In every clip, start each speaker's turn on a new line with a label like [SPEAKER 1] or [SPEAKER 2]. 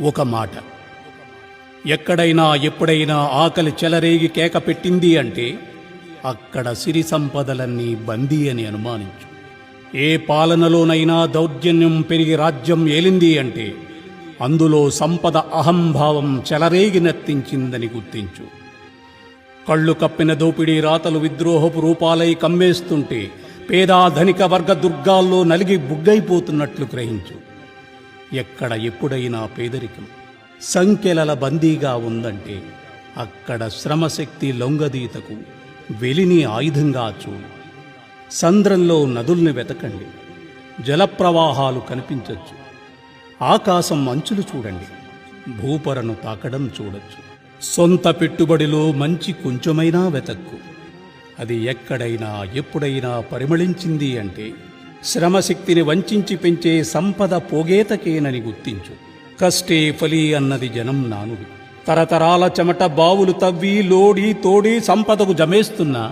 [SPEAKER 1] ఒక మాట. ఎక్కడైనా ఎప్పుడైనా ఆకలి చెలరేగి కేక పెట్టింది అంటే అక్కడ సిరి సంపదలన్నీ బందీ అని అనుమానించు. ఏ పాలనలోనైనా దౌర్జన్యం పెరిగి రాజ్యం ఏలింది అంటే అందులో సంపద అహంభావం చెలరేగి నర్తించిందని గుర్తించు. కళ్ళు కప్పిన దోపిడీ రాతలు విద్రోహపు రూపాలై కమ్మేస్తుంటే పేద ధనిక వర్గ దుర్గాల్లో నలిగి బుగ్గైపోతున్నట్లు గ్రహించు. ఎక్కడ ఎప్పుడైనా పేదరికం సంఖ్యల బందీగా ఉందంటే అక్కడ శ్రమశక్తి లొంగదీతకు వెలిని ఆయుధంగా చూడు. సంద్రంలో నదుల్ని వెతకండి, జలప్రవాహాలు కనిపించచ్చు. ఆకాశం అంచులు చూడండి, భూపరను తాకడం చూడొచ్చు. సొంత పెట్టుబడిలో మంచి కొంచెమైనా వెతక్కు. అది ఎక్కడైనా ఎప్పుడైనా పరిమళించింది అంటే శ్రమశక్తిని వంచించి పెంచే సంపద పోగేతకేనని గుర్తించు. కష్టే ఫలి అన్నది జనం నానుడి. తరతరాల చెమట బావులు తవ్వి లోడి తోడి సంపదకు జమేస్తున్నా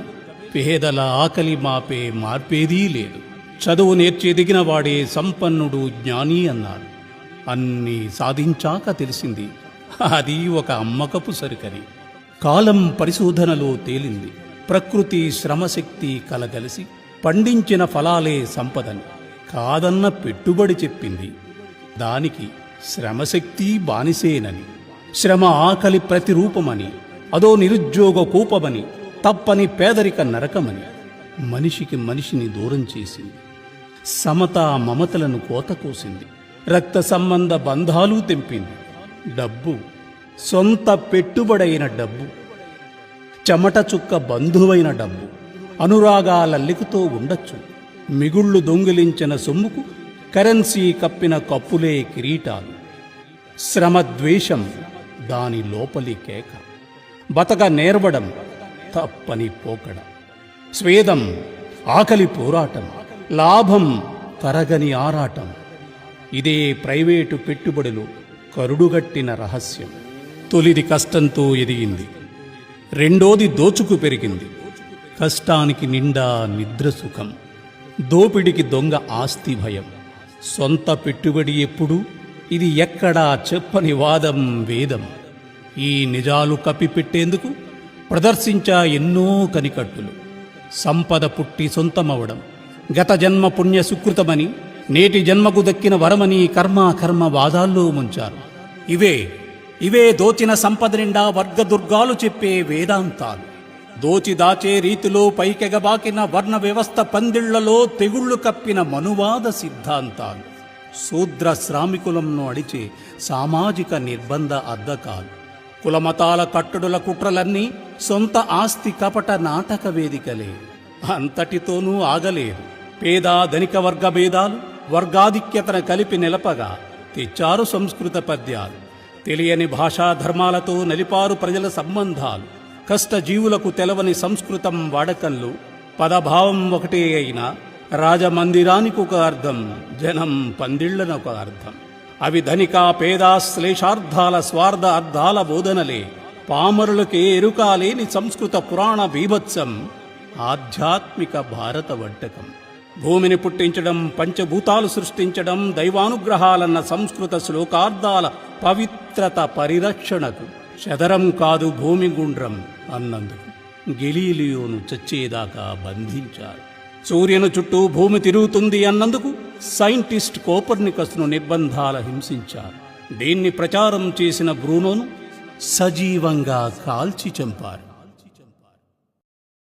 [SPEAKER 1] పేదల ఆకలి మాపే మార్పేదీ లేదు. చదువు నేర్చి ఎదిగిన వాడే సంపన్నుడు జ్ఞాని అన్నారు. అన్నీ సాధించాక తెలిసింది అది ఒక అమ్మకపు సరుకని. కాలం పరిశోధనలో తేలింది ప్రకృతి శ్రమశక్తి కలగలిసి పండించిన ఫలాలే సంపదని. కాదన్న పెట్టుబడి చెప్పింది దానికి శ్రమశక్తి బానిసేనని. శ్రమ ఆకలి ప్రతిరూపమని, అదో నిరుద్యోగ కూపమని, తప్పని పేదరిక నరకమని మనిషికి మనిషిని దూరం చేసింది. సమతా మమతలను కోతకోసింది. రక్త సంబంధ బంధాలు తెంపింది. డబ్బు సొంత పెట్టుబడైన డబ్బు, చెమట చుక్క బంధువైన డబ్బు అనురాగాలల్లికతో ఉండొచ్చు. మిగుళ్ళు దొంగిలించిన సొమ్ముకు కరెన్సీ కప్పిన కప్పులే కిరీటాలు. శ్రమద్వేషం దాని లోపలి కేక. బతక నేర్వడం తప్పని పోకడ. స్వేదం ఆకలి పోరాటం, లాభం తరగని ఆరాటం. ఇదే ప్రైవేటు పెట్టుబడులు కరుడుగట్టిన రహస్యం. తొలిది కష్టంతో ఎదిగింది, రెండోది దోచుకు పెరిగింది. కష్టానికి నిండా నిద్ర సుఖం, దోపిడికి దొంగ ఆస్తి భయం. సొంత పెట్టుబడి ఎప్పుడు, ఇది ఎక్కడా చెప్పని వాదం వేదం. ఈ నిజాలు కప్పిపెట్టేందుకు ప్రదర్శించా ఎన్నో కనికట్టులు. సంపద పుట్టి సొంతమవడం గత జన్మ పుణ్య సుకృతమని, నేటి జన్మకు దక్కిన వరమని కర్మ వాదాల్లో ముంచారు. ఇవే దోచిన సంపద నిండా వర్గదుర్గాలు చెప్పే వేదాంతాలు. దోచి దాచే రీతిలో పైకెగబాకిన వర్ణ వ్యవస్థ పందిళ్లలో తెగుళ్లు కప్పిన మనువాద సిద్ధాంతాలు. శూద్ర శ్రామికులంను అడిచే సామాజిక నిర్బంధ అద్దకాలు. కులమతాల కట్టడుల కుట్రలన్నీ సొంత ఆస్తి కపట నాటక వేదికలే. అంతటితోనూ ఆగలేదు. పేద ధనిక వర్గ భేదాలు వర్గాధిక్యతను కలిపి నిలపగా తెచ్చారు సంస్కృత పద్యాలు. తెలియని భాషా ధర్మాలతో నలిపారు ప్రజల సంబంధాలు. కష్టజీవులకు తెలవని సంస్కృతం వాడకంలో పదభావం ఒకటే అయినా రాజమందిరానికి ఒక అర్థం, జనం పందిళ్లనొక అర్థం. అవి ధనిక పేదా శ్లేషార్థాల స్వార్థ అర్థాల బోధనలే. పామరులకే ఎరుకాలేని సంస్కృత పురాణ బీభత్సం, ఆధ్యాత్మిక భారత వంటకం. భూమిని పుట్టించడం, పంచభూతాలు సృష్టించడం, దైవానుగ్రహాలన్న సంస్కృత శ్లోకార్థాల పవిత్రత పరిరక్షణకు శదరం కాదు భూమి గుండ్రం అన్నందుకు గెలీలియోను చచ్చేదాకా బంధించారు. సూర్యుని చుట్టూ భూమి తిరుగుతుంది అన్నందుకు సైంటిస్ట్ కోపర్నికస్ను నిర్బంధాల హింసించారు. దీన్ని ప్రచారం చేసిన బ్రూనోను సజీవంగా కాల్చి చంపారు.